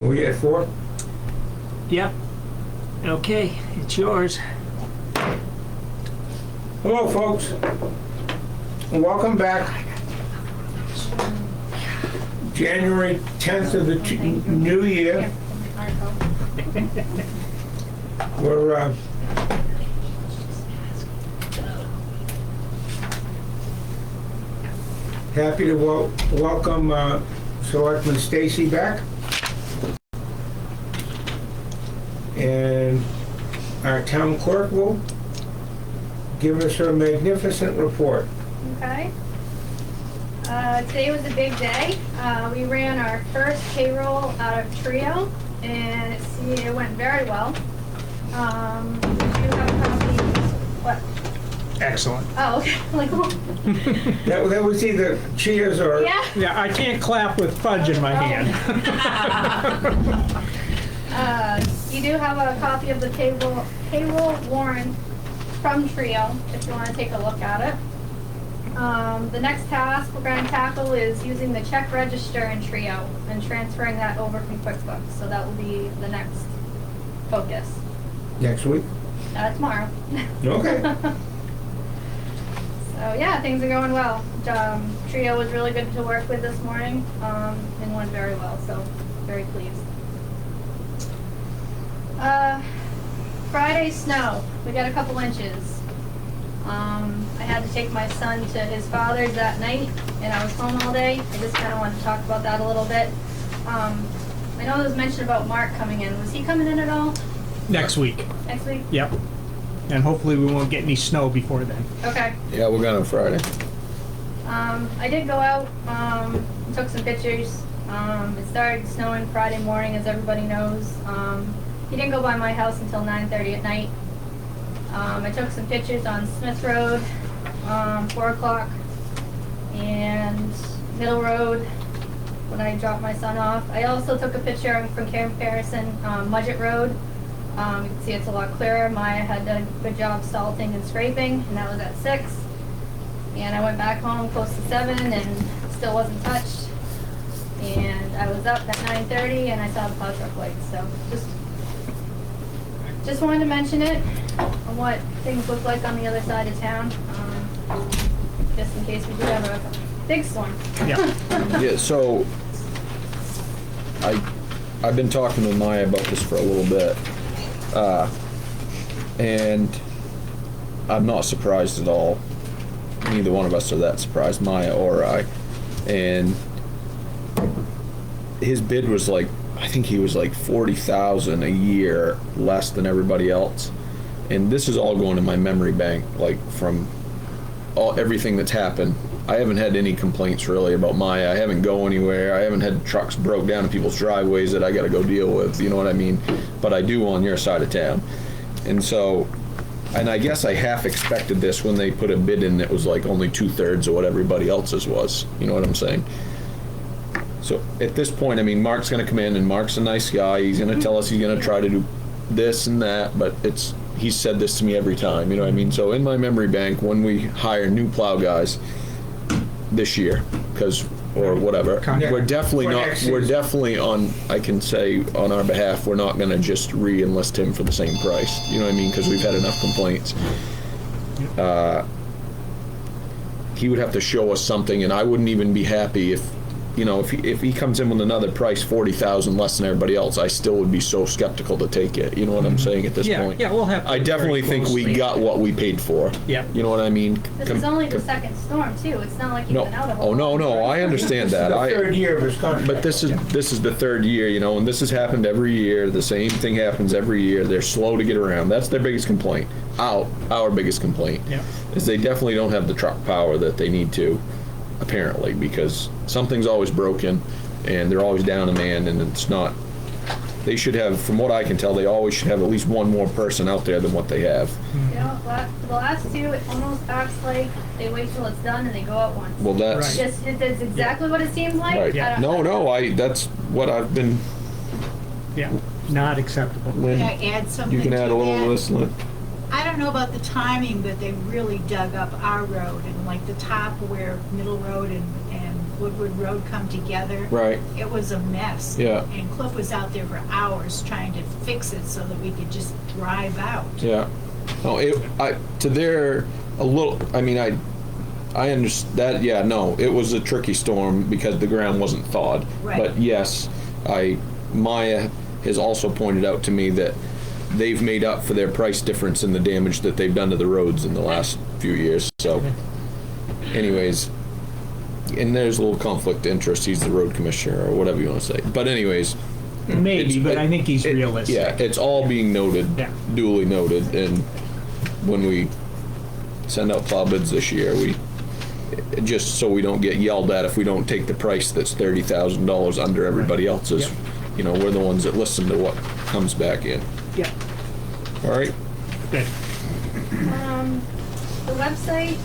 We at 4? Yep. Okay, it's yours. Hello, folks. Welcome back. January 10th of the new year. We're happy to welcome Selectman Stacy back. And our town clerk will give us her magnificent report. Okay. Today was a big day. We ran our first payroll out of Trio, and it went very well. We do have a copy. What? Excellent. Oh, okay. Like, That was either cheers or... yeah. Yeah, I can't clap with fudge in my hand. You do have a copy of the payroll warrant from Trio, if you want to take a look at it. The next task we're going to tackle is using the check register in Trio and transferring that over from QuickBooks. So that will be the next focus. Next week? Tomorrow. Okay. So yeah, things are going well. Trio was really good to work with this morning and went very well, so very pleased. Friday snow. We got a couple inches. I had to take my son to his father's that night, and I was home all day. I just kind of wanted to talk about that a little bit. I know there was mention about Mark coming in. Was he coming in at all Next week. next week? Yep. And hopefully we won't get any snow before then. Okay. Yeah, we're going on Friday. I did go out, took some pictures. It started snowing Friday morning, as everybody knows. He didn't go by my house until 9:30 at night. I took some pictures on Smith Road, 4 o'clock, and Middle Road when I dropped my son off. I also took a picture from comparison, Mudgett Road. You can see it's a lot clearer. Maya had done a good job salting and scraping, and that was at 6. And I went back home close to 7 and still wasn't touched. And I was up at 9:30 and I saw the plow truck lights. So just wanted to mention it on what things look like on the other side of town, just in case we do have a big storm. Yeah. Yeah, so I've been talking with Maya about this for a little bit, and I'm not surprised at all. Neither one of us are that surprised, Maya or I. And his bid was like, I think he was like $40,000 a year less than everybody else. And this is all going in my memory bank, like from everything that's happened. I haven't had any complaints really about Maya. I haven't go anywhere. I haven't had trucks broke down in people's driveways that I got to go deal with. You know what I mean? But I do on your side of town. And so, and I guess I half expected this when they put a bid in that was like only 2/3 of what everybody else's was. You know what I'm saying? So at this point, I mean, Mark's going to come in, and Mark's a nice guy. He's going to tell us he's going to try to do this and that, but he's said this to me every time, you know what I mean? So in my memory bank, when we hire new plow guys this year, or whatever, we're definitely on, I can say on our behalf, we're not going to just re-enlist him for the same price, you know what I mean? Because we've had enough complaints. He would have to show us something, and I wouldn't even be happy if he comes in with another price $40,000 less than everybody else, I still would be so skeptical to take it. You know what I'm saying at this point? Yeah, we'll have to I definitely think we got what we paid for. Yeah. You know what I mean? This is only the second storm too. It's not like you've been out of a No, I understand that. The third year of his contract. But this is the third year, and this has happened every year. The same thing happens every year. They're slow to get around. That's their biggest complaint. Our biggest complaint is they definitely don't have the truck power that they need to, apparently, because something's always broken and they're always down a man, and it's not. They should have, from what I can tell, they always should have at least one more person out there than what they have. The last two, it almost acts like they wait till it's done and they go out once. Well, that's That's exactly what it seems like. right. Yeah. That's what I've been. Yeah. Not acceptable. Lynn, Can I add something you can add to a little that? to this, Lynn. I don't know about the timing, but they really dug up our road and like the top where Middle Road and Woodward Road come together. Right. It was a mess. Yeah. And Cliff was out there for hours trying to fix it so that we could just drive out. Yeah. No, I understand that. Yeah, no, it was a tricky storm because the ground wasn't thawed. Right. But yes, Maya has also pointed out to me that they've made up for their price difference in the damage that they've done to the roads in the last few years. So, anyways, and there's a little conflict of interest. He's the road commissioner or whatever you want to say. But anyways, Maybe, but I think he's realistic. yeah, it's all being noted, Yeah. duly noted, and when we send out plow bids this year, we just so we don't get yelled at if we don't take the price that's $30,000 under everybody else's. Yep. You know, we're the ones that listen to what comes back in. Yeah, All right. good. The website,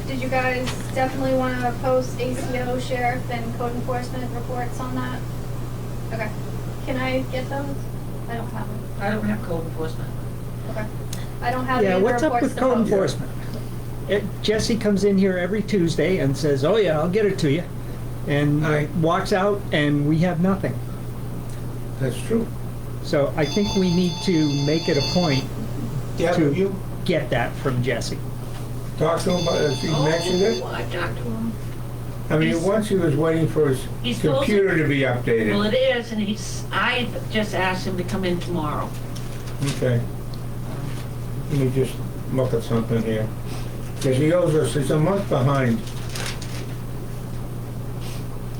did you guys definitely want to post ACO, sheriff, and code enforcement reports on that? Okay. Can I get those? I don't have them. I don't have code enforcement. Okay. I don't have Yeah, any of the what's up reports with to code post. enforcement? Jesse comes in here every Tuesday and says, oh yeah, I'll get it to you. And Aye. walks out and we have nothing. That's true. So I think we need to make it a point Yeah, to but you get that from Jesse. talked to him about it, you mentioned it? Oh, I talked to him. I mean, He's- once he was waiting for his He's supposed to- computer to be Well, updated. it is, and I just asked him to come in tomorrow. Okay. Let me just look at something here. Because he owes us, he's a month behind.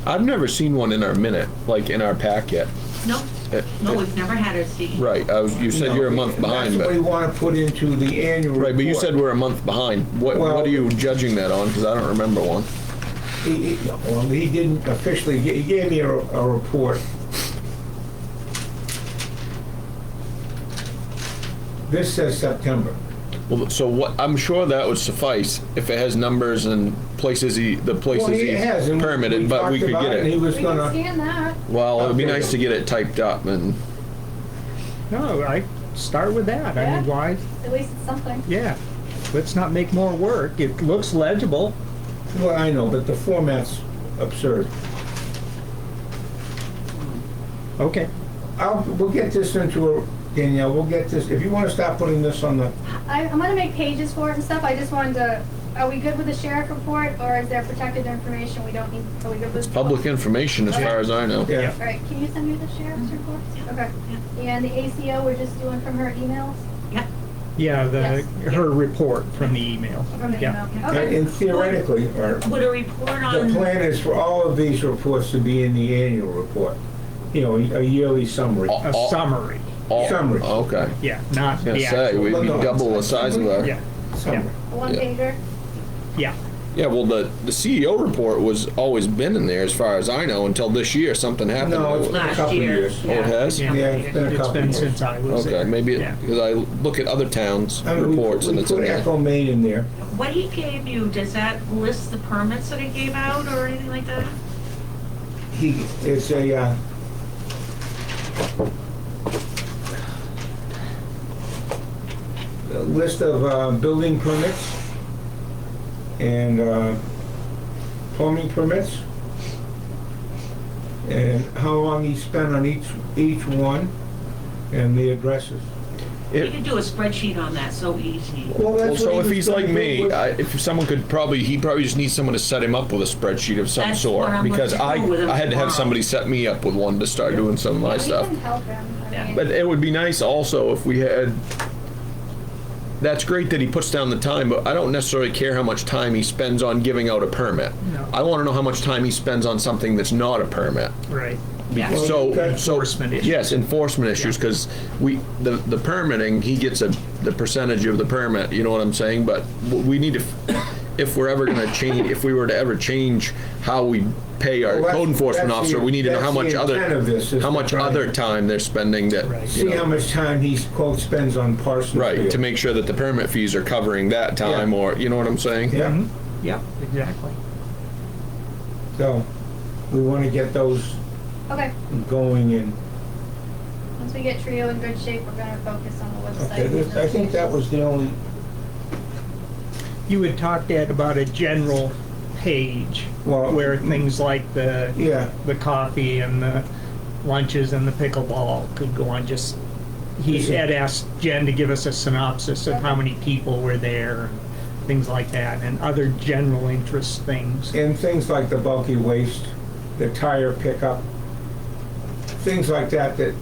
I've never seen one in our minute, like in our packet. No, Uh, no, we've never had a C. Right. You said you're a month behind, That's what we but want to put into the annual report. right. But you said we're a month behind. What Well- are you judging that on? Because I don't remember one. Well, he didn't officially, he gave me a report. This says September. Well, so what? I'm sure that would suffice if it has numbers and places the places Well, he he's has, and permitted, but we talked could about get and He it. was We can gonna, scan that. Well, it would be Okay. nice to get it typed up and. No, I start with that. I mean, Yeah. why? At least it's something. Yeah. Let's not make more work. It looks legible. well, I know, but the format's absurd. Okay. We'll get this into a, Danielle, we'll get this, if you want to start putting this on the, I'm gonna make pages for it and stuff. I just wanted to, are we good with the sheriff report, or is there protected information we don't need? Are we good with? Public information, as far as I know. yeah. All right, can you send me the sheriff's reports? Okay. And the ACO, we're just doing from her emails? Yeah. Yeah, Yes. her report from the email. From the Yeah. email? Okay. And theoretically, or Would a report the on, plan is for all of these reports to be in the annual report. You know, a yearly summary. A summary. Summary. Okay. Yeah, not I was gonna the say actual. we'd be No, no. double the size of our. Yeah, Summary. A one Yeah. pager? yeah. Yeah, well, the CEO report was always been in there, as far as I know, until this year something happened. No, it's with been it. a last couple of year? years. Oh, it has? Yeah. Yeah, it's been a It's couple been of years. since I was Okay, there. maybe Yeah. because I look at other towns' I mean, reports and we it's in put there. Echo Maine in there. what he gave you, does that list the permits that he gave out or anything like that? It's a, a list of building permits and plumbing permits, and how long he spent on each one, and the addresses. You could do a spreadsheet on that so easy. Well, Well, that's so what he if was he's gonna like do me, with- if someone could he probably just needs someone to set him up with a spreadsheet of some That's sort. what I'm Because gonna do with him I had to have tomorrow. somebody set me up with one to start doing some of my We stuff. can help him. I Yeah. mean, But it would be nice also if we had, that's great that he puts down the time, but I don't necessarily care how much time he spends on giving out a permit. No. I want to know how much time he spends on something that's not a permit. Right. Yeah. So, Enforcement issues. Yes, enforcement issues, because the permitting, he gets the percentage of the permit, you know what I'm saying? But we need to, if we're ever gonna change, if we were to ever change how we pay our Well, that's- code enforcement that's officer, the- we need to know that's how the much intent of this, is how to much try other and time they're spending that, Right. See you how know. much time he, quote, spends on Parsons Right, Field. to make sure that the permit fees are covering that time, Yeah. or, you know what I'm saying? Yeah, Mhm. Yeah, exactly. so, we want to get those Okay, going in. once we get Trio in good shape, we're gonna focus on the website. Okay, I think that was the only, You had talked, Ed, about a general page Well, where things like Yeah, the coffee and the lunches and the pickleball could go on. Just he had asked Jen to give us a synopsis of how many people were there, and things like that, and other general interest things. and things like the bulky waste, the tire pickup, things like that that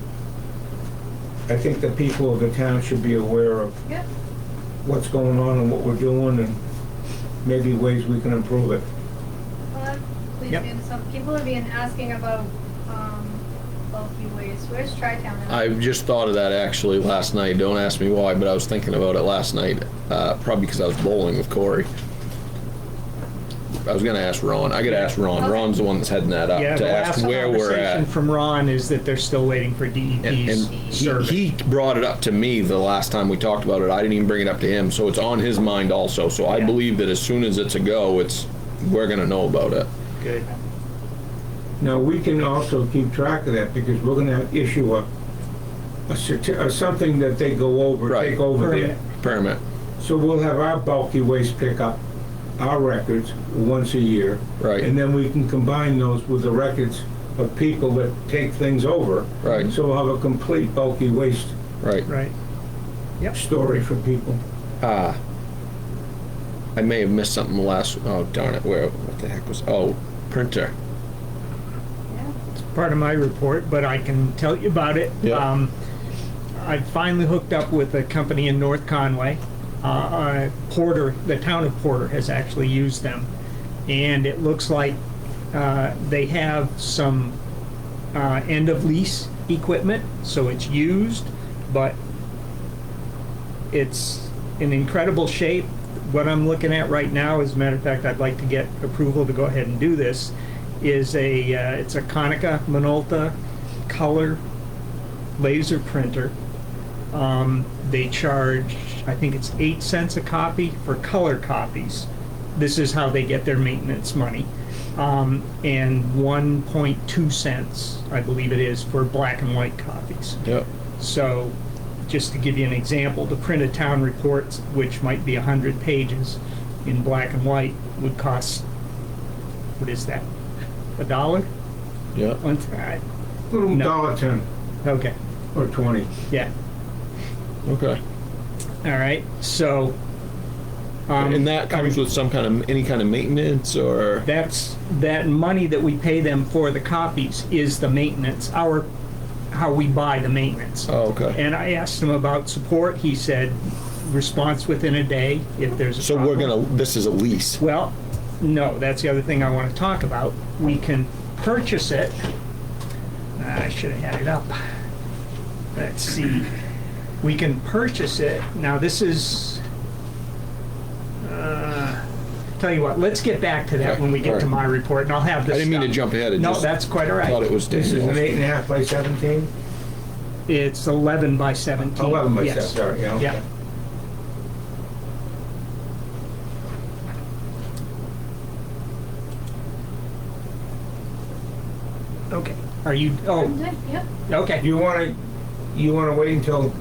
I think the people of the town should be aware of Yep. what's going on and what we're doing and maybe ways we can improve it. Well, that leads Yep. me into some, people have been asking about, bulky waste. Where's Tri-Town at? I just thought of that actually last night. Don't ask me why, but I was thinking about it last night. Probably because I was bowling with Corey. I was gonna ask Ron. I gotta ask Ron. Okay. Ron's the one that's heading that up Yeah, the to ask last where we're conversation at. from Ron is that they're still waiting for And DEP's survey. he brought it up to me the last time we talked about it. I didn't even bring it up to him, so it's on his mind also. So I Yeah. believe that as soon as it's a go, we're gonna know about it. Good. Now, we can also keep track of that because we're gonna issue something that they go over, Right. take over there. Permit. Permit. So we'll have our bulky waste pickup, our records, once a year. Right. And then we can combine those with the records of people that take things over. Right. So we'll have a complete bulky waste Right. Right. story for people. I may have missed something last. Oh darn it! What the heck was? Oh, printer. Yeah. Part of my report, but I can tell you about it. Yeah. I finally hooked up with a company in North Conway. Porter, the town of Porter, has actually used them, and it looks like they have some end of lease equipment, so it's used, but it's in incredible shape. What I'm looking at right now, as a matter of fact, I'd like to get approval to go ahead and do this, is it's a Konica Minolta color laser printer. They charge, I think it's 8 cents a copy for color copies. This is how they get their maintenance money. And 1.2 cents, I believe it is, for black and white copies. Yep. So, just to give you an example, to print a town report, which might be 100 pages in black and white, would cost, what is that, $1? Yep. Little No. $1.10 Okay, or 20. yeah, Okay. all right, so. And that comes with some kind of any kind of maintenance or. That money that we pay them for the copies is the maintenance, how we buy the maintenance. Oh, okay. And I asked him about support. He said response within a day if there's a So problem. this is a lease. Well, no, that's the other thing I want to talk about. We can purchase it. I should have had it up. Let's see. We can purchase it. Now this is, tell you what, let's get back to that Okay, when we get all to right. my report, and I'll have this I didn't mean to stuff. jump ahead. No, that's quite all right. Thought it was This is an Daniel. 8.5 by 17? It's 11 by 17. 11 by Yes. 17, sorry, yeah, okay. Yeah. Okay. Are you, oh, Yep. okay. You wanna wait until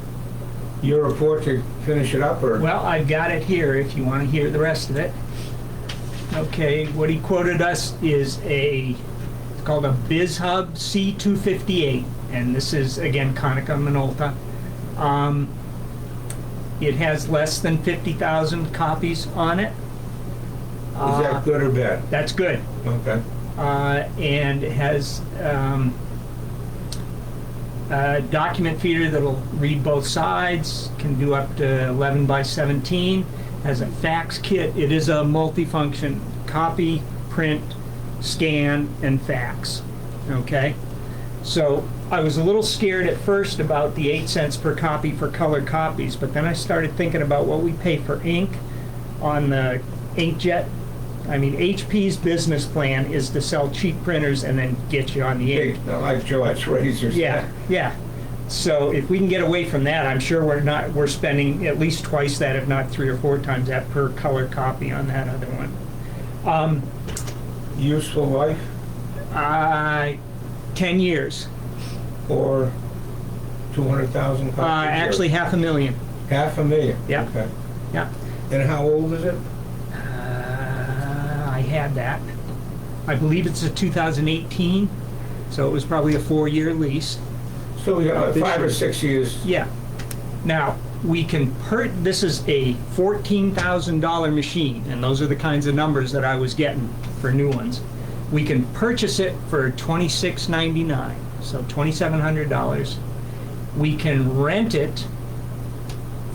your report to finish it up, or? Well, I've got it here if you want to hear the rest of it. Okay, what he quoted us is it's called a BizHub C258, and this is, again, Konica Minolta. It has less than 50,000 copies on it. Is that good or bad? That's good. Okay. And it has a document feeder that'll read both sides, can do up to 11 by 17, has a fax kit. It is a multifunction: copy, print, scan, and fax. Okay? So I was a little scared at first about the 8 cents per copy for color copies, but then I started thinking about what we pay for ink on the inkjet. I mean, HP's business plan is to sell cheap printers and then get you on the ink. Big, not like Gillette's razors. Yeah, yeah. So if we can get away from that, I'm sure we're spending at least twice that, if not 3 or 4 times that per color copy on that other one. Useful life 10 years. or 200,000 copies? or Actually, 500,000. 500,000? Yeah. Okay. Yeah. And how old is it? I had that. I believe it's a 2018, so it was probably a 4-year lease. So we got This 5 or year. 6 years. Yeah. Now, we can this is a $14,000 machine, and those are the kinds of numbers that I was getting for new ones. We can purchase it for $26.99, so $2,700. We can rent it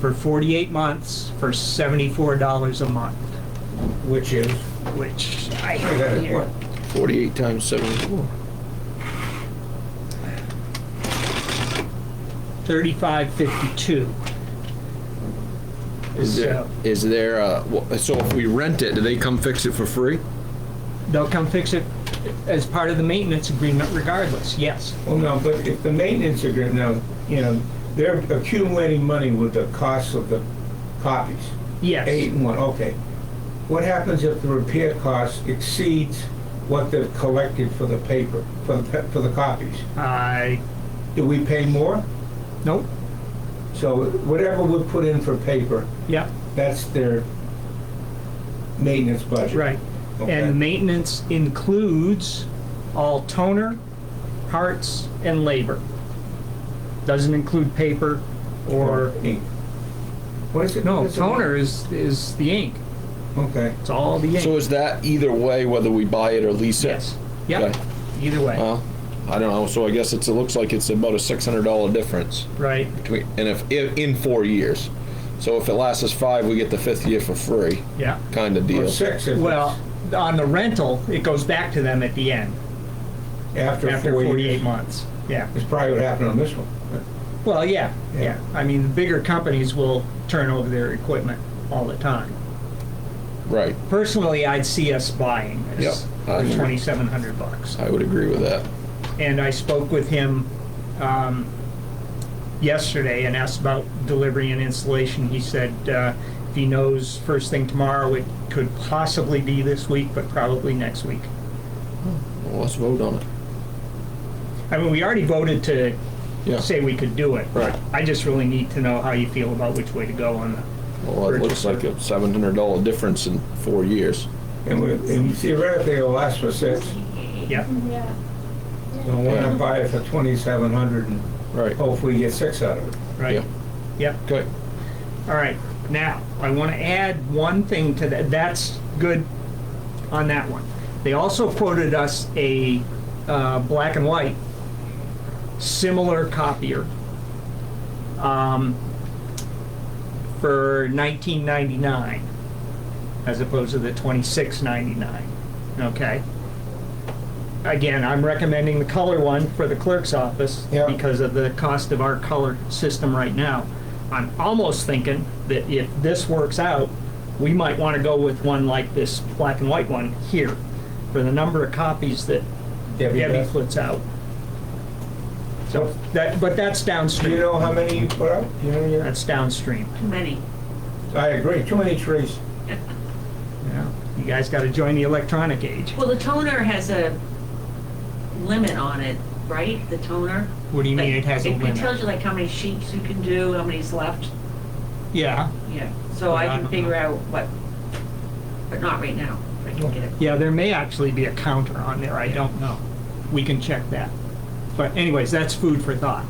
for 48 months for $74 a month, Which is, which I I got have it, here. what? 48 times 74. 35.52. Is there so if we rent it, do they come fix it for free? They'll come fix it as part of the maintenance agreement regardless, yes. Well, no, but if the maintenance agreement, now, you know, they're accumulating money with the cost of the copies. 8 Yes. and 1, okay. What happens if the repair cost exceeds what they've collected for the paper, for the copies? Do we pay more? Nope, So whatever we put in for paper, yep, that's their maintenance budget. right. Okay. And the maintenance includes all toner, parts, and labor. Doesn't include paper or, ink. What is it? no, What's it? toner is the ink. Okay. It's all the ink. So is that either way, whether we buy it or lease it? Yes, yep, Okay. either way, Well, I don't know. So I guess it looks like it's about a $600 difference right, between, and if in 4 years. So if it lasts us 5, we get the 5th year for free, yeah. kind of Or deal. 6 if Well, on the rental, it goes back to them at the end, it's after 4 48 years. months, yeah. It's probably what happened on this one. Well, yeah, Yeah. yeah. I mean, the bigger companies will turn over their equipment all the time. Right. Personally, I'd see us buying this Yep, I for agree. $2,700. I would agree with that. And I spoke with him yesterday and asked about delivery and installation. He said if he knows first thing tomorrow, it could possibly be this week, but probably next week. Well, let's vote on it. I mean, we already voted to Yeah. say we could do it. Right. I just really need to know how you feel about which way to go on the Well, it looks like a $700 difference in 4 years. And theoretically, it'll last for 6. Yep. Yeah. So why not buy it for 2,700 and Right. hopefully get 6 out of it? Right. Yeah. Yep. Okay. All right. Now, I want to add one thing to that. That's good on that one. They also quoted us a black and white similar copier for $19.99 as opposed to the $26.99. Okay. Again, I'm recommending the color one for the clerk's office Yeah. because of the cost of our color system right now. I'm almost thinking that if this works out, we might want to go with one like this black and white one here for the number of copies that Debbie Debbie does? puts out. So but that's Do you downstream. know how many you put out? You know, yeah. That's downstream. Too many. I agree, too many trees. Yeah. You guys got to join the electronic age. Well, the toner has a limit on it, right? The toner? What do you mean it has a It tells limit? you like how many sheets you can do, how many's left. Yeah. Yeah. So I Yeah, I can don't figure know. out what, but not right now. I can get it. Yeah, there may actually be a counter on there. I don't know. We can check that. But anyways, that's food for thought.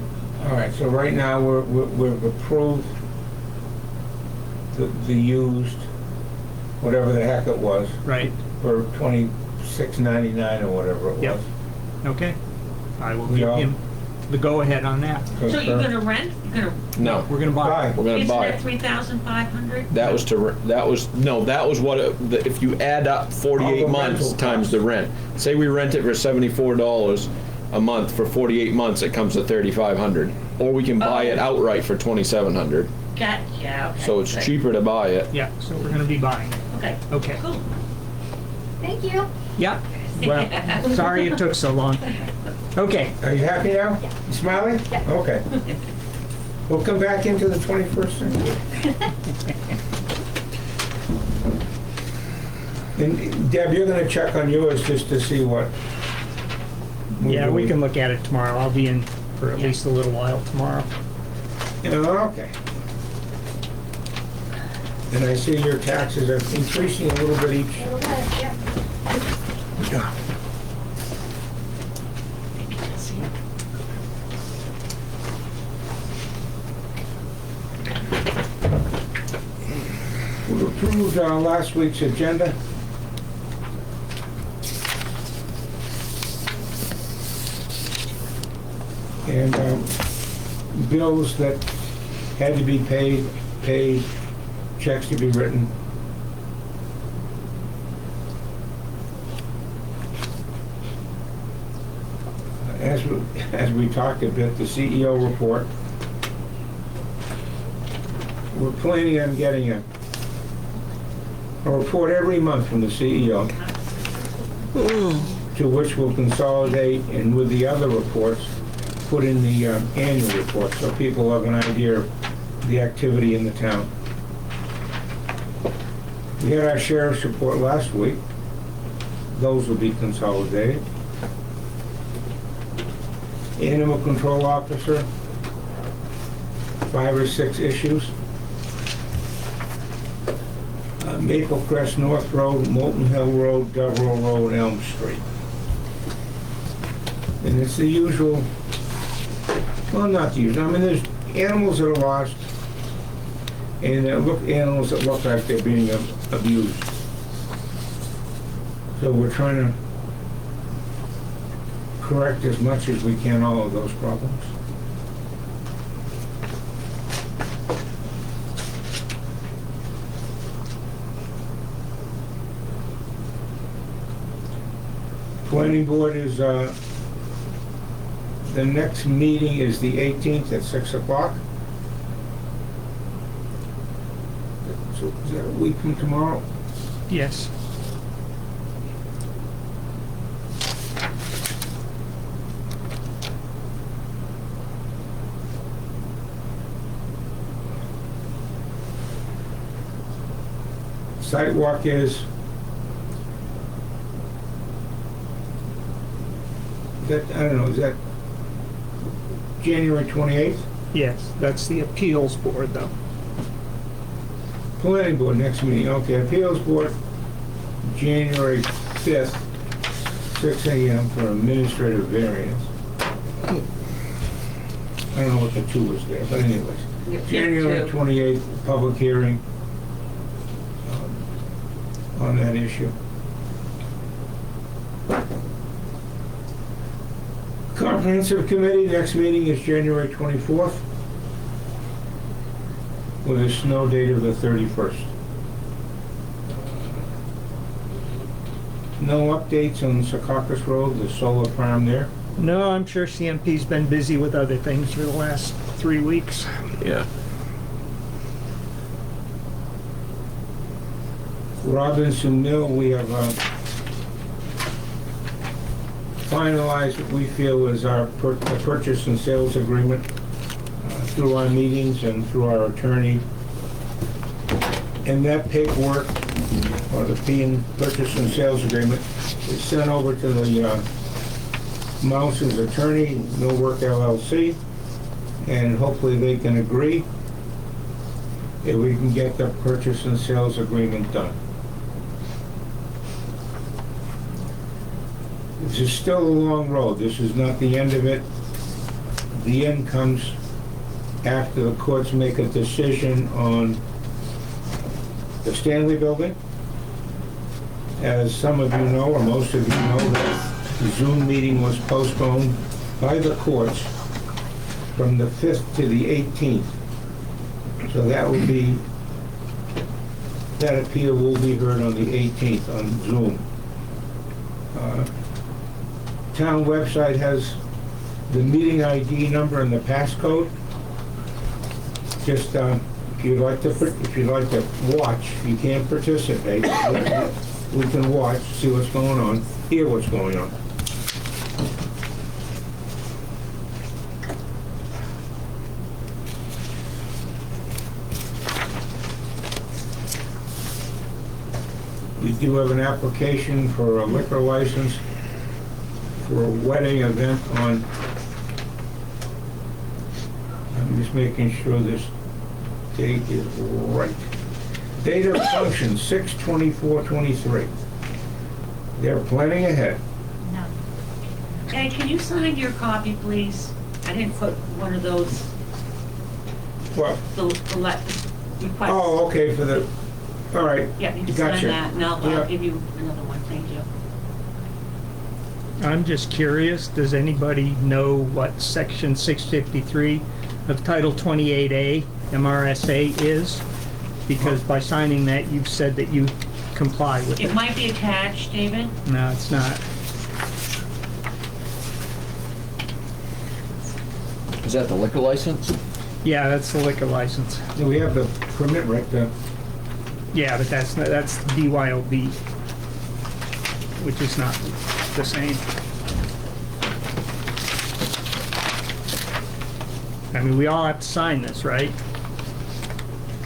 All right, so right now, we've approved the used, whatever the heck it was, Right. for $26.99 or whatever it was. Yep. Okay. I will We give all- him the go-ahead on that. So you're gonna rent? You're gonna, No, We're gonna buy. Bye. we're gonna isn't buy that it. 3,500? That was that was what if you add up 48 All the months rental times the costs. rent. Say we rent it for $74 a month for 48 months, it comes to 3,500. Or we can buy it outright for 2,700. Yeah, okay. So it's Good. cheaper to buy it. Yeah, so we're gonna be buying it. Okay, Okay. cool. Thank you. Yeah. Well, sorry it took so long. Okay. Are you happy now? You smiling? Yeah. Okay. We'll come back into the 21st century. And Deb, you're gonna check on yours just to see what. we're Yeah, we doing. can look at it tomorrow. I'll be in for at least a little while tomorrow. Okay. And I see your taxes are increasing a little bit each. Yeah. Maybe that's it. We approved last week's agenda. And bills that had to be paid, checks to be written. As we talked a bit, the CEO report. We're planning on getting a report every month from the CEO, to which we'll consolidate, and with the other reports, put in the annual report, so people have an idea of the activity in the town. We had our sheriff's report last week. Those will be consolidated. Animal control officer, 5 or 6 issues. Maple Crest North Road, Molten Hill Road, Deverell Road, Elm Street. And it's the usual, well, not the usual, I mean, there's animals that are lost, and animals that look like they're being abused. So we're trying to correct as much as we can all of those problems. Planning board is, the next meeting is the 18th at 6 o'clock. So is that a week from tomorrow? Yes. Sidewalk is, I don't know, is that January 28th? Yes, that's the appeals board, though. Planning board next meeting, okay, appeals board, January 5th, 6 a.m. for administrative variance. I don't know what the 2 was there, but anyways. January 28th, public hearing on that issue. Comprehensive committee, next meeting is January 24th with a snow date of the 31st. No updates on Secaucus Road, the solar farm there. No, I'm sure CMP's been busy with other things for the last 3 weeks. Yeah. Robinson Mill, we have finalized what we feel is our purchase and sales agreement through our meetings and through our attorney. And that paperwork, or the purchase and sales agreement, is sent over to the Mouse's attorney, Millwork LLC, and hopefully they can agree if we can get the purchase and sales agreement done. This is still a long road. This is not the end of it. The end comes after the courts make a decision on the Stanley Building. As some of you know, or most of you know, the Zoom meeting was postponed by the courts from the 5th to the 18th. So that will be, that appeal will be heard on the 18th on Zoom. Town website has the meeting ID number and the passcode. Just if you'd like to watch, you can't participate. We can watch, see what's going on, hear what's going on. We do have an application for a liquor license for a wedding event on, I'm just making sure this date is right. Date of function, 6/24/23. They're planning ahead. No. Hey, can you sign your copy, please? I didn't put one of those, Well, the requests. oh, okay, for the, all right. Yeah, you can Gotcha. sign that, and Yeah. I'll give you another one, thank you. I'm just curious, does anybody know what section 653 of Title 28A MRSA is? Because by signing that, you've said that you comply with It it. might be attached, David. No, it's not. Is that the liquor license? Yeah, that's the liquor license. We have the permit right there. Yeah, but that's BYOB, which is not the same. I mean, we all have to sign this, right?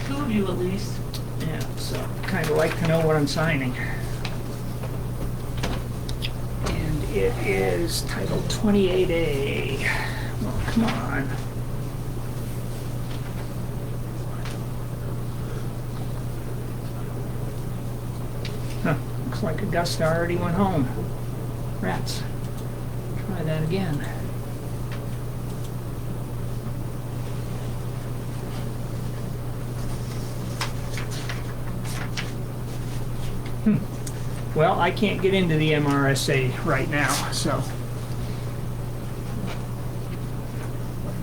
Two of you at least. Yeah, so kind of like to know what I'm signing. And it is Title 28A. Well, come on. Huh, looks like Augusta already went home. Rats. Try that again. Well, I can't get into the MRSA right now, so.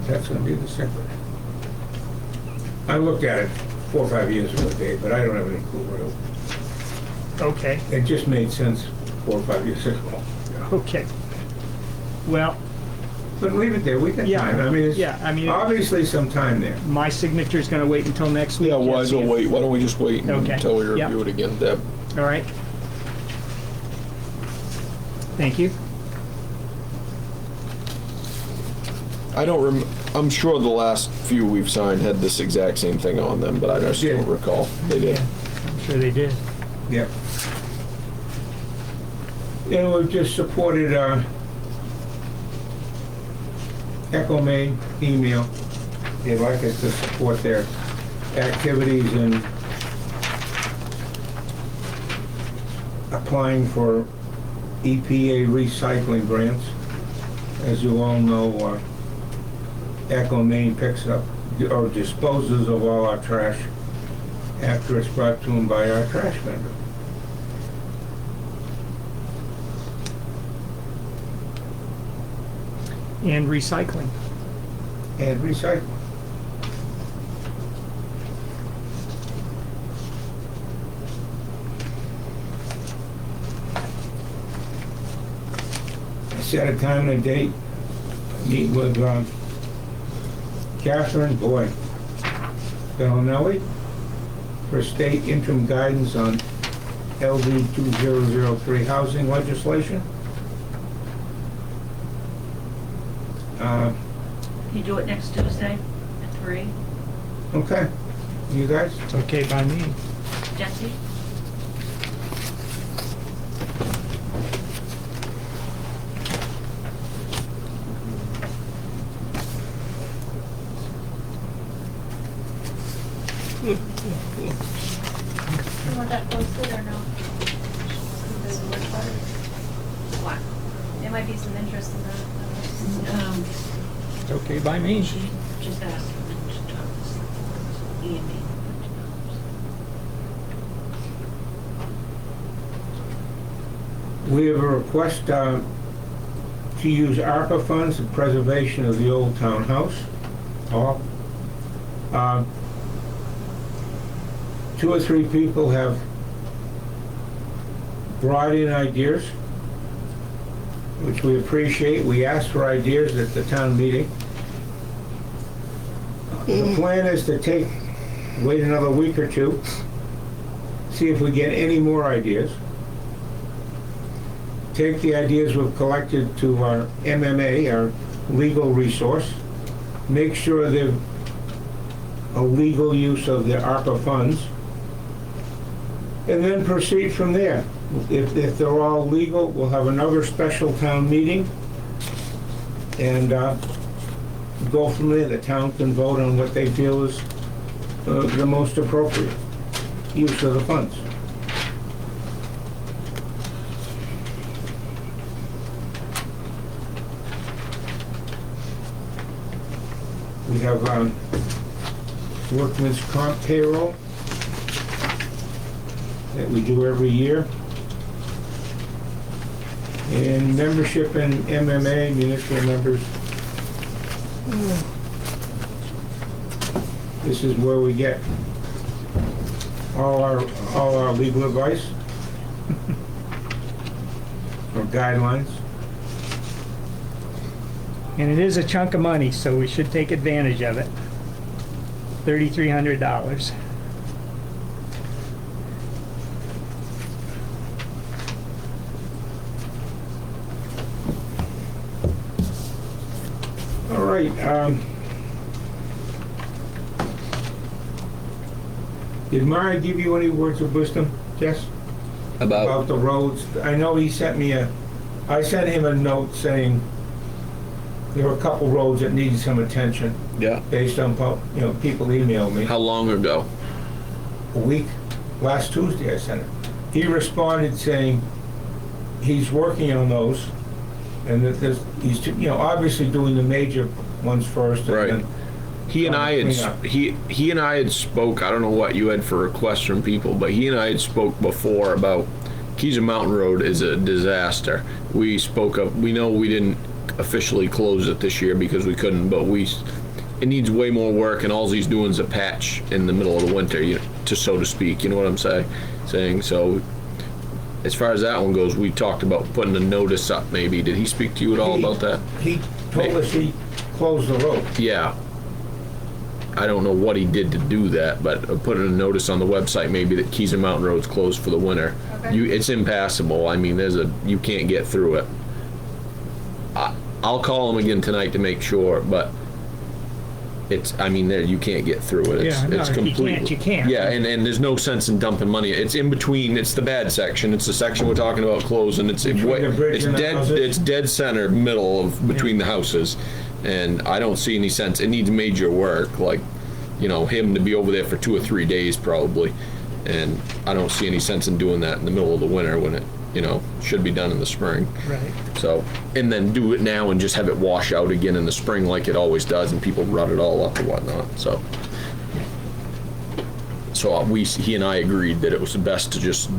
That's gonna be the secret. I looked at it 4 or 5 years ago, Dave, but I don't have any clue what Okay, it just made sense 4 or 5 years ago. okay. Well, But leave it there, we got Yeah, time. I mean, yeah, I mean- it's obviously some time there. my signature's gonna wait until next week. Yeah, why Jesse. wait? Why don't we just wait Okay. until we Yeah. review it again, Deb? All right. Thank you. I don't I'm sure the last few we've signed had this exact same thing on them, but I just Yeah. don't recall. They did. I'm sure they did. Yep. And we've just supported Echo Maine email. They'd like us to support their activities in applying for EPA recycling grants. As you all know, Echo Maine picks up or disposes of all our trash after it's brought to them by our trash vendor. And recycling. And recycling. Set a time and a date, meet with Catherine Bellinelli for state interim guidance on LD 2003 housing legislation. Can you do it next Tuesday at 3? Okay, you guys? It's okay by me. Jesse? You want that posted or no? There's a website. What? There might be some interest in that. It's okay by me. Just ask him and just talk to Ian. We have a request to use ARPA funds for preservation of the old townhouse hall. 2 or 3 people have brought in ideas, which we appreciate. We asked for ideas at the town meeting. The plan is to wait another week or 2, see if we get any more ideas. Take the ideas we've collected to our MMA, our legal resource, make sure they're a legal use of the ARPA funds, and then proceed from there. If they're all legal, we'll have another special town meeting and go from there. The town can vote on what they feel is the most appropriate use of the funds. We have workman's comp payroll that we do every year. And membership in MMA, municipal members. This is where we get all our legal advice or guidelines. And it is a chunk of money, so we should take advantage of it. $3,300. All right, did Mara give you any words of wisdom, Jess? About the roads? I know he sent me I sent him a note saying there were a couple roads that needed some attention Yeah. based on, people emailed me. How long ago? A week, last Tuesday I sent it. He responded saying he's working on those and that he's, obviously doing the major ones first. Right. And then He and I had he and I had spoke. I don't know what you had for requests from people, but he and I had spoke before about Keys Mountain Road is a disaster. We spoke of. We know we didn't officially close it this year because we couldn't, but it needs way more work, and all he's doing is a patch in the middle of the winter, so to speak. You know what I'm saying? So, as far as that one goes, we talked about putting a notice up. Maybe did he speak to you at all about that? He told us he closed the road. Yeah. I don't know what he did to do that, but putting a notice on the website maybe that Keys Mountain Road's closed for the winter. Okay. It's impassable. I mean, you can't get through it. I'll call him again tonight to make sure, but you can't get through it. It's completely. You can't. Yeah, and there's no sense in dumping money. It's in between. It's the bad section. It's the section we're talking about closing. It's dead center middle of between the houses. And I don't see any sense. It needs major work, like, him to be over there for 2 or 3 days probably. And I don't see any sense in doing that in the middle of the winter when it, should be done in the spring. Right. So, and then do it now and just have it wash out again in the spring like it always does, and people rut it all up or whatnot. So he and I agreed that it was best to just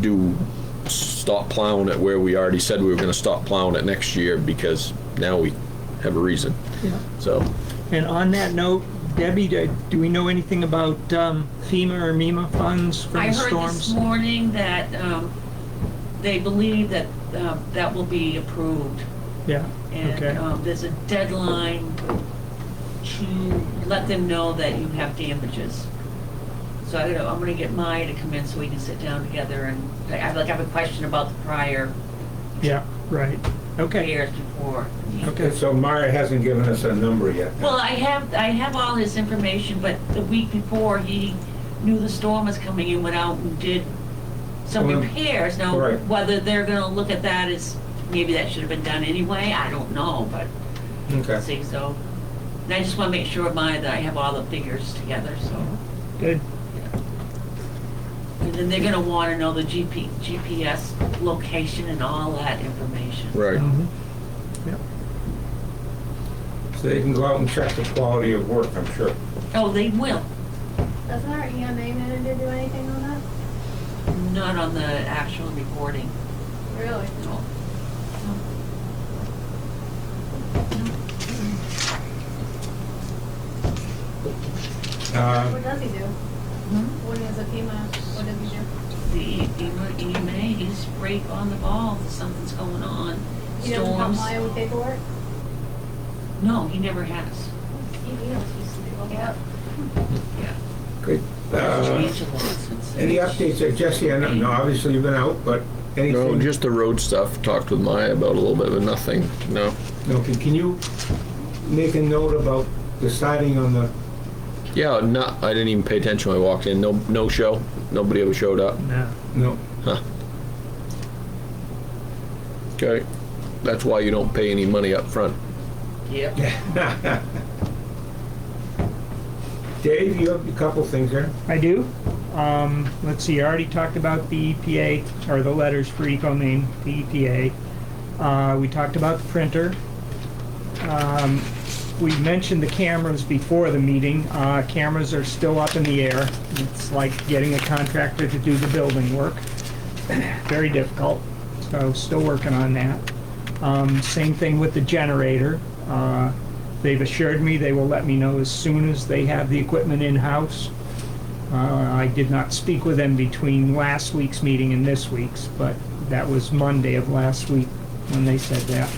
stop plowing it where we already said we were going to stop plowing it next year, because now we have a reason. Yeah. So. And on that note, Debbie, do we know anything about FEMA or MEMA funds for the I heard storms? this morning that they believe that that will be approved. Yeah. And Okay. there's a deadline to let them know that you have damages. So I'm going to get Maya to come in so we can sit down together, and I have a question about the prior Yeah. Right. Okay. years before. Okay. So Mara hasn't given us a number yet. Well, I have all his information, but the week before he knew the storm was coming and went out and did some Well, repairs. Now, right. whether they're going to look at that as maybe that should have been done anyway, I don't know, but Okay. see, so. And I just want to make sure, Maya, that I have all the figures together, so. Good. And then they're going to want to know the GPS location and all that information. Right. Mhm. Yep. So they can go out and check the quality of work, I'm sure. Oh, they will. Doesn't our EMA manager do anything on that? Not on the actual reporting. Really? No. What does he do? When he has a FEMA, what does he do? The EMA, he's right on the ball if something's going on. He doesn't come Storms. by with paperwork? No, he never has. He knows he's look it up. Yeah. Good. It's changed a lot since. Any updates there, Jesse? I know obviously you've been out, but anything? No, just the road stuff. Talked with Maya about a little bit, but nothing. No. Okay, can you make a note about deciding on the, Yeah, I didn't even pay attention when I walked in. No show. Nobody ever showed up. No. no, Huh. Okay. That's why you don't pay any money up front. Yep. Dave, you have a couple things there. I do. Let's see, I already talked about the EPA, or the letters for EcoMaine, the EPA. We talked about the printer. we mentioned the cameras before the meeting. Cameras are still up in the air. It's like getting a contractor to do the building work. Very difficult, so still working on that. Same thing with the generator. They've assured me they will let me know as soon as they have the equipment in-house. I did not speak with them between last week's meeting and this week's, but that was Monday of last week when they said that.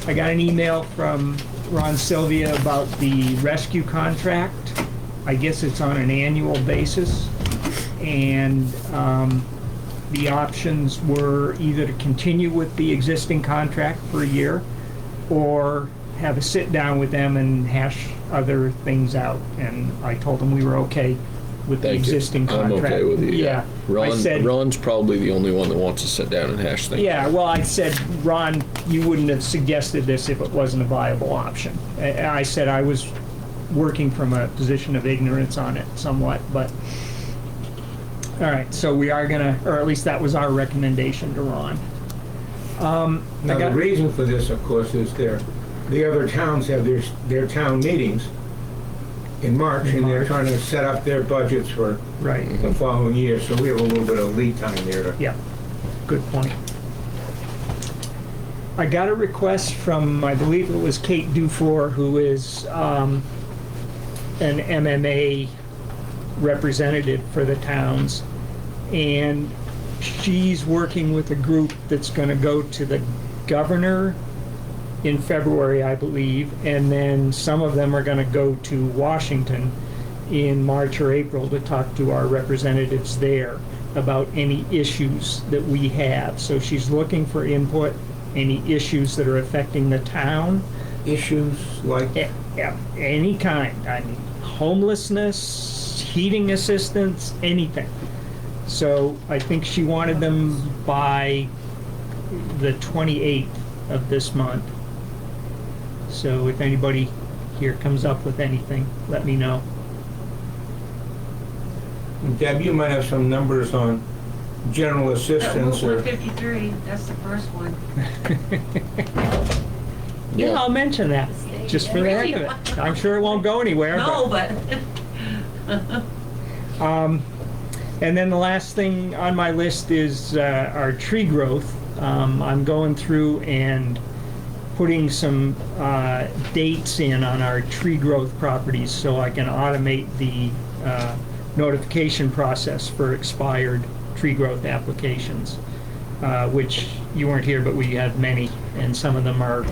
I got an email from Ron Sylvia about the rescue contract. I guess it's on an annual basis, and the options were either to continue with the existing contract for a year or have a sit down with them and hash other things out. And I told them we were okay with the Thank you. existing I'm contract. okay with you. Yeah. I said, Ron's probably the only one that wants to sit down and hash things. yeah, well, I said, Ron, you wouldn't have suggested this if it wasn't a viable option. I said I was working from a position of ignorance on it somewhat, but, all right, so we are gonna, or at least that was our recommendation to Ron. Now, the reason for this, of course, is the other towns have their town meetings in March, and they're trying to set up their budgets for Right, the following year, so we have a little bit of lead time there to... yeah, good point. I got a request from, I believe it was Kate Dufour, who is an MMA representative for the towns, and she's working with a group that's going to go to the governor in February, I believe, and then some of them are going to go to Washington in March or April to talk to our representatives there about any issues that we have. So she's looking for input, any issues that are affecting the town. Issues like... Any kind. I mean, homelessness, heating assistance, anything. So I think she wanted them by the 28th of this month. So if anybody here comes up with anything, let me know. Deb, you might have some numbers on general assistance We're or... 53, that's the first one. Yeah, I'll mention that, just for the heck of it. I'm sure it won't go anywhere. No, but. And then the last thing on my list is our tree growth. I'm going through and putting some dates in on our tree growth properties so I can automate the notification process for expired tree growth applications, which you weren't here, but we had many, and some of them are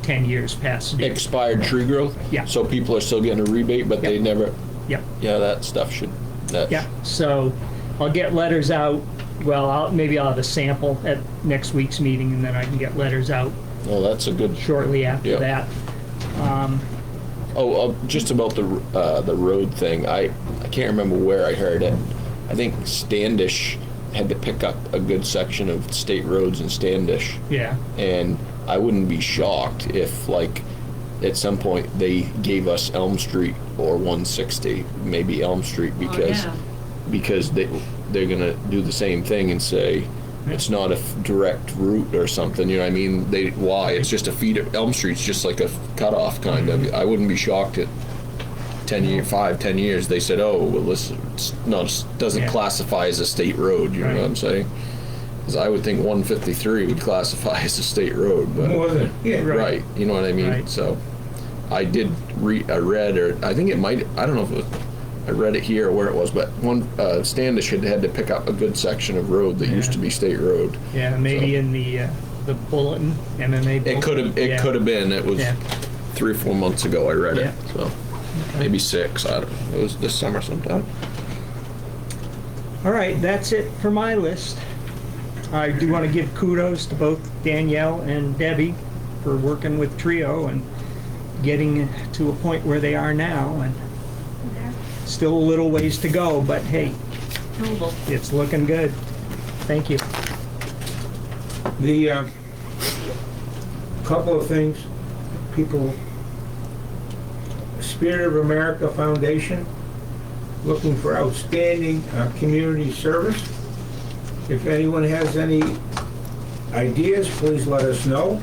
10 years past due. Expired tree growth? Yeah. So people are still getting a rebate, but they Yep. never, Yep. yeah, that stuff should, that. Yeah, so I'll get letters out. Well, maybe I'll have a sample at next week's meeting, and then I can get letters out Well, that's a good, shortly after Yeah. that. just about the road thing, I can't remember where I heard it. I think Standish had to pick up a good section of state roads in Standish. Yeah, And I wouldn't be shocked if, like, at some point they gave us Elm Street or 160, maybe Elm Street, because they're gonna do the same thing and say it's not a direct route or something. You know what I mean? Why? It's just a feeder. Elm Street's just like a cutoff kind of. I wouldn't be shocked at 10 years they said, oh, well, this doesn't Yeah. classify as a state road. You know Right. what I'm saying? Because I would think 153 would classify as a state road, but More than... Yeah, right, you know what I mean? Right. So I read, or I think it might, I don't know if it was, I read it here or where it was, but Standish had to pick up a good section of road that used to be state road. yeah, maybe So- in the bulletin, MMA bulletin. It could have been. It was Yeah. 3 or 4 months ago I read Yeah. it. So maybe 6. I don't know. It was this summer sometime. All right, that's it for my list. I do want to give kudos to both Danielle and Debbie for working with Trio and getting to a point where they are now, and still a little ways to go, but hey, Doable. it's looking good. Thank you. The couple of things, people, Spirit of America Foundation, looking for outstanding community service. If anyone has any ideas, please let us know.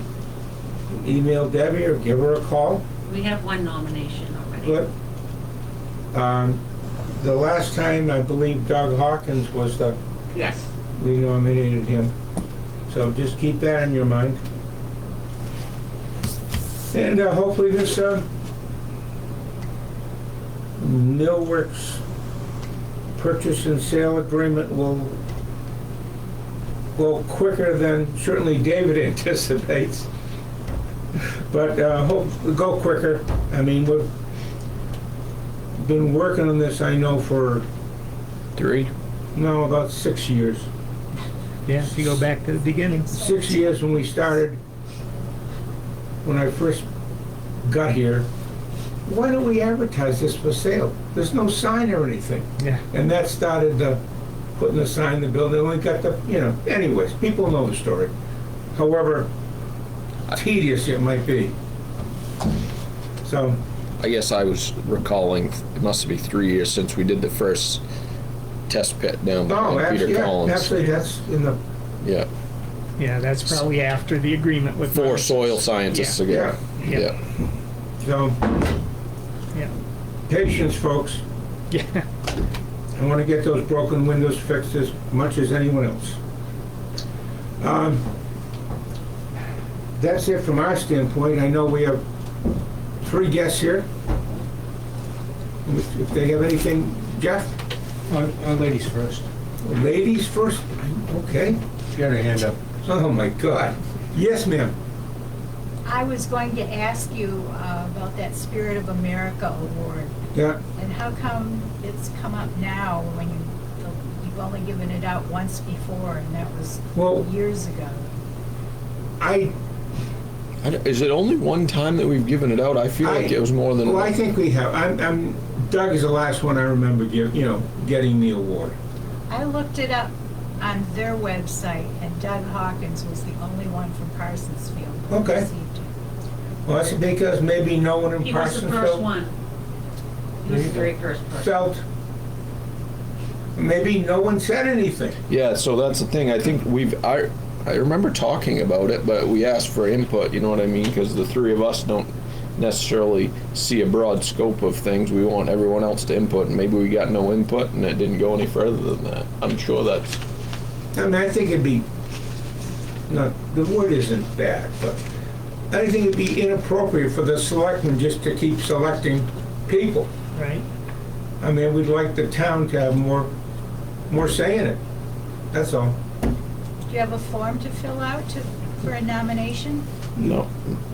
email Debbie or give her a call. We have one nomination already. Good. The last time, I believe Doug Hawkins was Yes. we nominated him. So just keep that in your mind. And hopefully this Millworks purchase and sale agreement will go quicker than certainly David anticipates. But hope go quicker. I mean, we've been working on this, I know, for about 6 years. Yeah, if you go back to the beginning. 6 years when we started, when I first got here. Why don't we advertise this for sale? There's no sign or anything. Yeah. And that started putting the sign in the building. We got the, anyways, people know the story. However tedious it might be. So, I guess I was recalling, it must be 3 years since we did the first test pit down behind Peter Collins. Actually, that's in the, Yeah, Yeah, that's probably after the agreement with. 4 soil scientists Yeah. again. Yeah. so, Yeah. patience, folks. Yeah. I want to get those broken windows fixed as much as anyone else. That's it from our standpoint. I know we have 3 guests here. If they have anything, Jeff? Ladies first. Ladies first? Okay. She had her hand up. Oh, my God. Yes, ma'am. I was going to ask you about that Spirit of America award, Yeah. and how come it's come up now when you've only given it out once before, and that was Well- years ago. Is it only one time that we've given it out? I feel like it was more than. Well, I think we have. Doug is the last one I remember getting the award. I looked it up on their website, and Doug Hawkins was the only one from Parsonsfield who Okay. received it. Well, that's because maybe no one in He was the first Parsonsville one. He was the very first person. felt, maybe no one said anything. Yeah, so that's the thing. I think I remember talking about it, but we asked for input, you know what I mean? Because the 3 of us don't necessarily see a broad scope of things. We want everyone else to input, and maybe we got no input, and it didn't go any further than that. I'm sure that's... I mean, I think it'd be, the word isn't bad, but I think it'd be inappropriate for the selectmen just to keep selecting people. Right. I mean, we'd like the town to have more say in it. That's all. Do you have a form to fill out for a nomination? No,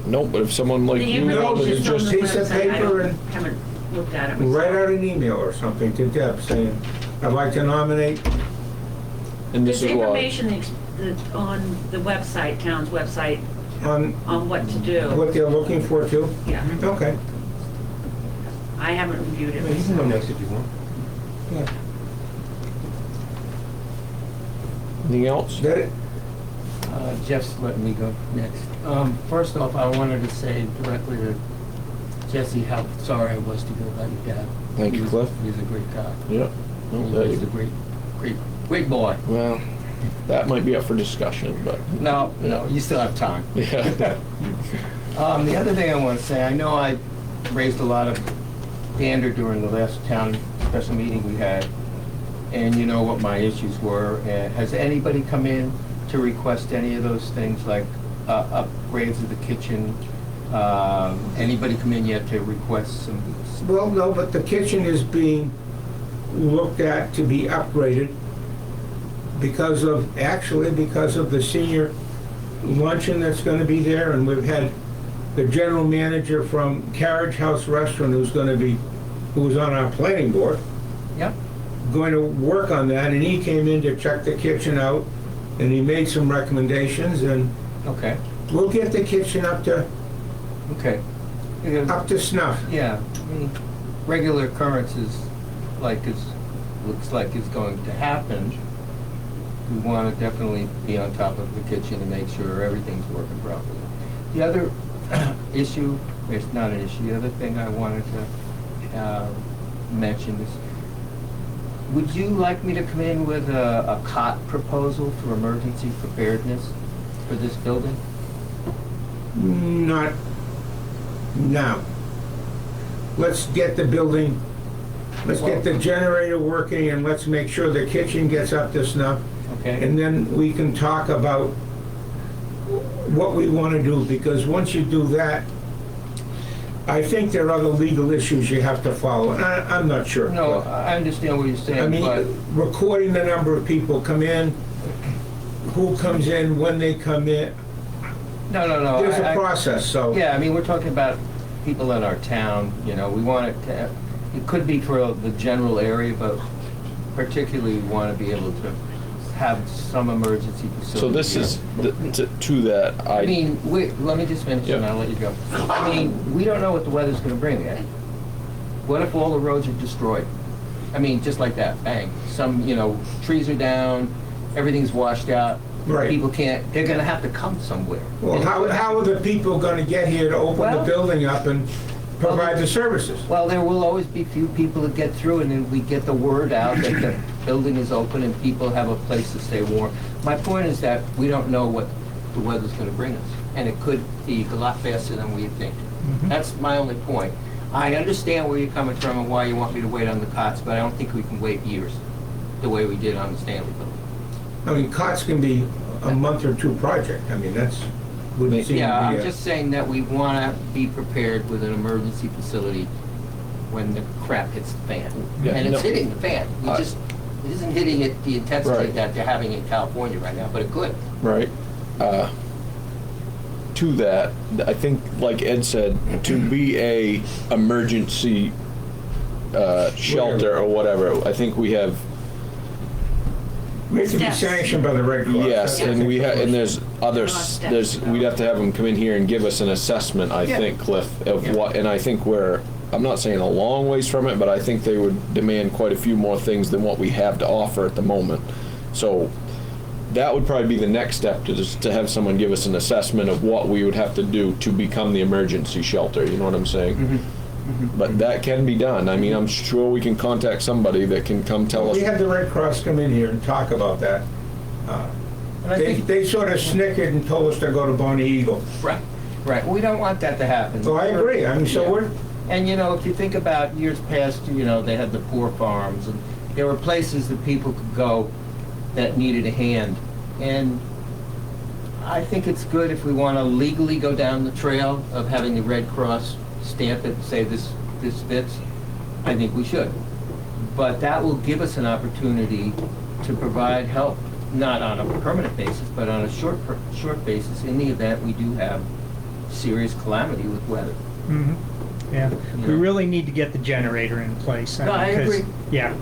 but if someone like The you wanted to information's on just... the piece of website. I paper and- haven't looked at it myself. Write out an email or something to Deb saying, I'd like to nominate. And this There's is why... information on the website, town's website, On on what to do. what they're looking for too? Yeah, Okay. I haven't reviewed it You can go myself. next if you want. Yeah. Anything else? Is that it? Jeff's letting me go next. First off, I wanted to say directly to Jesse how sorry I was to hear about your dad. Thank you, Cliff. He's a great guy. Yeah. He's a great boy. Well, that might be up for discussion, but... No, you still have time. Yeah. The other thing I want to say, I know I raised a lot of dander during the last town special meeting we had, and you know what my issues were. Has anybody come in to request any of those things, like upgrades of the kitchen? Anybody come in yet to request some? Well, no, but the kitchen is being looked at to be upgraded because of the senior luncheon that's going to be there, and we've had the general manager from Carriage House Restaurant who's on our planning board, Yep. going to work on that, and he came in to check the kitchen out, and he made some recommendations, and Okay. we'll get the kitchen up to Okay. snuff. Yeah, I mean, regular occurrences looks like is going to happen. We want to definitely be on top of the kitchen and make sure everything's working properly. The other issue, it's not an issue, the other thing I wanted to mention is, would you like me to come in with a cot proposal for emergency preparedness for this building? Not now. Let's get the building, let's get the generator working, and let's make sure the kitchen gets up to snuff. Okay? And then we can talk about what we want to do, because once you do that, I think there are other legal issues you have to follow, and I'm not sure. No, I understand what you're I saying, but, mean, recording the number of people come in, who comes in, when they come in, no. there's a I- process, so. Yeah, I mean, we're talking about people in our town, you know, we want it to, it could be for the general area, but particularly we want to be able to have some emergency facility. So this here. is, to that, I mean, let me just finish and Yeah. I'll let you go. I mean, we don't know what the weather's gonna bring, eh? What if all the roads are destroyed? I mean, just like that, bang. Some, you know, trees are down, everything's washed out. Right. People can't, they're gonna have to come somewhere. Well, how are the people gonna get here to open the Well- building up and provide the services? Well, there will always be few people that get through, and then we get the word out that the building is open and people have a place to stay warm. My point is that we don't know what the weather's gonna bring us, and it could be a lot faster than we think. That's my only point. I understand where you're coming from and why you want me to wait on the cots, but I don't think we can wait years, the way we did on the Stanley Building. I mean, COTS can be a month or two project, I mean, that's, wouldn't seem to be Yeah, I'm a- just saying that we wanna be prepared with an emergency facility when the crap hits the fan. Yeah, And it's no. hitting the fan. It isn't hitting it the intensity Right. that they're having in California right now, but it could. right? To that, I think, like Ed said, to be a emergency shelter or whatever, I think we have, We have to be Steps. sanctioned by the Red Cross. yes, That's and we have, and there's other, Steps. we'd have to have them come in here and give us an assessment, I Yeah. think, Cliff, of Yeah. what, and I think we're, I'm not saying a long ways from it, but I think they would demand quite a few more things than what we have to offer at the moment. So that would probably be the next step, to just to have someone give us an assessment of what we would have to do to become the emergency shelter, you know what I'm saying? But that can be done. I mean, I'm sure we can contact somebody that can come tell us. We had the Red Cross come in here and talk about that. And I They, think, they sort of snickered and told us to go to Bonnie Eagle. right, we don't want that to happen. So I agree, I mean, so Yeah. we're, And, you know, if you think about years past, you know, they had the poor farms, and there were places that people could go that needed a hand. And I think it's good if we want to legally go down the trail of having the Red Cross stamp it and say this fits, I think we should. But that will give us an opportunity to provide help, not on a permanent basis, but on a short basis in the event we do have serious calamity with weather. Mhm. Yeah, we Yeah. really need to get the generator in place. No, I because- agree. Yeah,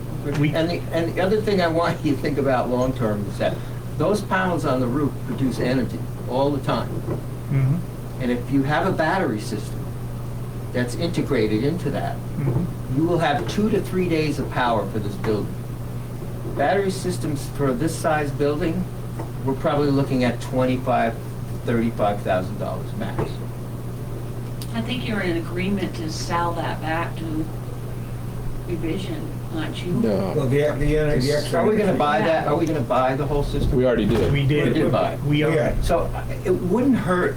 we, And the other thing I want you to think about long-term is that those panels on the roof produce energy all the time. mhm, And if you have a battery system that's integrated into that, mhm. you will have 2 to 3 days of power for this building. Battery systems for this size building, we're probably looking at $25,000, $35,000 max. I think you're in agreement to sell that back to Revision, aren't you? well, No, the Are we gonna buy that? Are we gonna buy the whole system? we already did. We We did. did buy it. We own Yeah. it. So it wouldn't hurt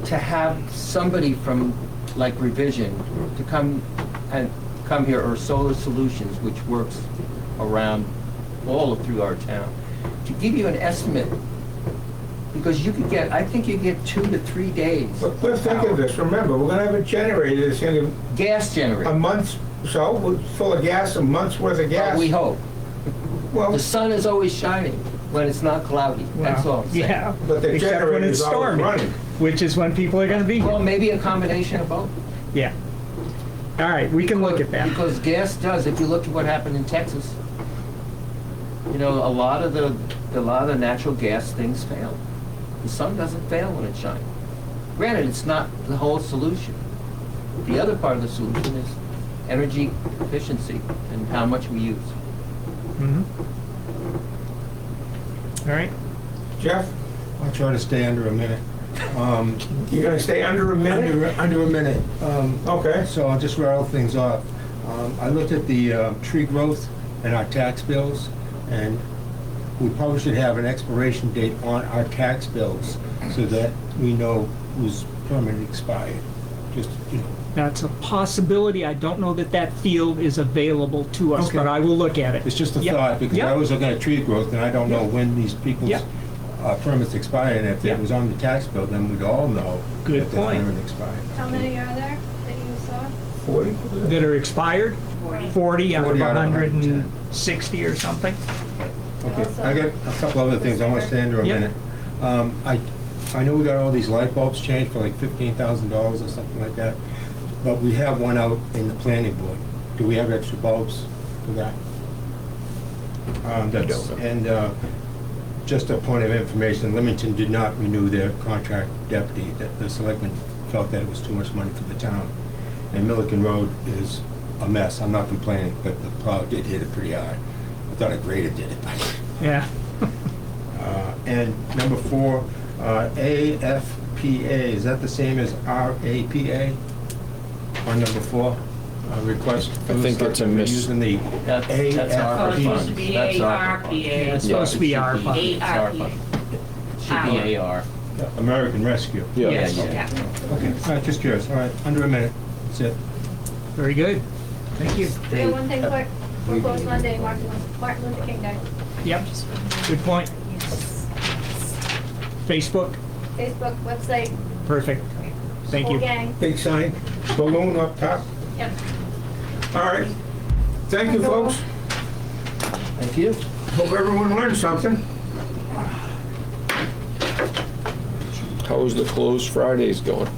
to have somebody from like Revision to come here, or Solar Solutions, which works around through our town, to give you an estimate. Because you could get, I think you get 2 to 3 days. But let's think of this, remember, we're gonna have a generator that's gonna, Gas a generator, month, so, full of gas, a month's worth of gas. we hope. Well, The sun is always shining when it's not cloudy, that's all I'm saying. Yeah, But the except when generator's it's always stormy, running. which is when people are gonna be Well, here. maybe a combination of both. Yeah. All right, we can look at that. Because gas does, if you look at what happened in Texas, you know, a lot of the natural gas things fail. The sun doesn't fail when it's shining. Granted, it's not the whole solution. The other part of the solution is energy efficiency and how much we use. Mhm. All right, Jeff, I'll try to stay under a minute. you're gonna stay under a minute? Under a minute. Okay. So I'll just rattle things off. I looked at the tree growth and our tax bills, and we probably should have an expiration date on our tax bills so that we know whose permit expired. Just, you know, That's a possibility. I don't know that that field is available to us, Okay. but I will look at it. it's just a Yep. thought, because Yep. I was looking at tree growth, and I don't know when these people's Yep. permits expire, and if Yep. it was on the tax bill, then we'd all know Good that their point. permit expired. How many are there that you saw? 40? That are expired, 40 out of 40 out of 160 or something. Okay, I got a couple other things, I want to stay under a Yep. minute. I know we got all these light bulbs changed for like $15,000 or something like that, but we have one out in the planning board. Do we have extra bulbs for that? That's, don't know. and just a point of information, Leamington did not renew their contract deputy. That the selectmen felt that it was too much money for the town. And Milliken Road is a mess, I'm not complaining, but the plow did hit it pretty hard. I thought a grader did it, but Yeah. and number 4, AFPA, is that the same as RAPA? On number 4, request. for I the think it's a selectmen miss- using the That's our Oh, it's supposed to funds. be That's our ARPA. It's supposed to be Yeah, our it should fund. be- it's our fund. Should be AR. American Rescue. Yeah. Yes. Yeah. Okay, all right, just curious, all right, under a minute, that's it. Very good. Thank you. Yeah, one thing quick, we're closed Monday, Martin Luther King Day. Yep. Good point. Facebook. Facebook, website, Perfect. Thank whole you. gang. Big sign, balloon up top. Yep. All right. Thank you, folks. Thank you. Hope everyone learned something. How's the closed Fridays going?